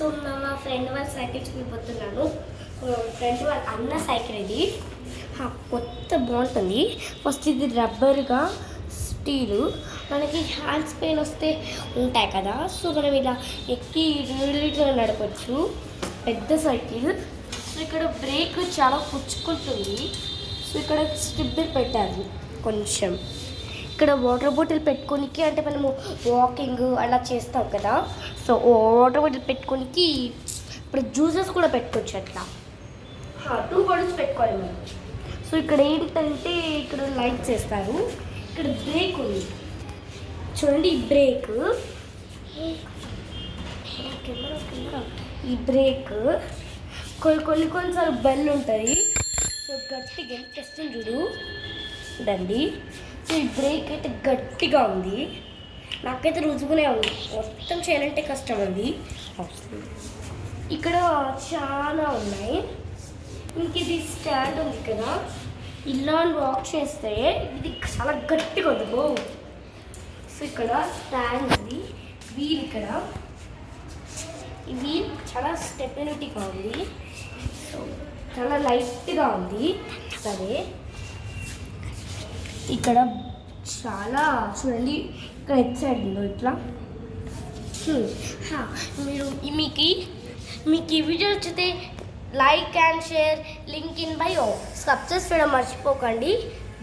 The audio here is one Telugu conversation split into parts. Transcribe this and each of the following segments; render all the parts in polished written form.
సో మా ఫ్రెండ్ వాళ్ళ సైకిల్ చూపిపోతున్నాను. ఫ్రెండ్ వాళ్ళ అన్న సైకిల్ ఇది కొత్త బాగుంటుంది. ఫస్ట్ ఇది రబ్బర్గా స్టీలు, మనకి హ్యాండ్స్ పెయిన్ వస్తే ఉంటాయి కదా, సో మనం ఇలా ఎక్కి రిలీట్గా నడపచ్చు. పెద్ద సైకిల్. సో ఇక్కడ బ్రేక్ చాలా పుచ్చుకుంటుంది. సో ఇక్కడ స్ట్రిప్ పెట్టారు కొంచెం. ఇక్కడ వాటర్ బాటిల్ పెట్టుకోనికి, అంటే మనము వాకింగ్ అలా చేస్తాం కదా, సో వాటర్ బాటిల్ పెట్టుకోనికి ఇప్పుడు జ్యూసెస్ కూడా పెట్టుకోవచ్చు. అట్లా 2 బాటిల్స్ పెట్టుకోవాలి మనం. సో ఇక్కడ ఏంటంటే ఇక్కడ లైట్స్ వేస్తారు. ఇక్కడ బ్రేక్ ఉంది చూడండి, ఈ బ్రేక్, ఈ బ్రేక్ కొన్నిసార్లు బెల్ ఉంటుంది. సో గట్టిగా టెస్ట్ చూడు దండి. సో ఈ బ్రేక్ అయితే గట్టిగా ఉంది, నాకైతే రుజువునే ఉంది. మొత్తం చేయాలంటే కష్టం ఉంది. ఇక్కడ చాలా ఉన్నాయి. ఇంక ఇది స్టాండ్ ఉంది కదా, ఇలా వాక్ చేస్తే ఇది చాలా గట్టిగా ఉంది. సో ఇక్కడ స్టాండ్ ఉంది, వీల్, ఇక్కడ ఈ వీల్ చాలా స్టెబిలిటీగా ఉంది. సో చాలా లైట్గా ఉంది. సరే ఇక్కడ చాలా చూడండి, ఇక్కడ హెడ్ సైడ్లో ఇట్లా మీరు మీకు ఈ వీడియో నచ్చితే like and share, link in bio. Subscribe చేయడం మర్చిపోకండి,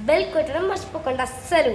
బెల్ కొట్టడం మర్చిపోకండి అస్సలు.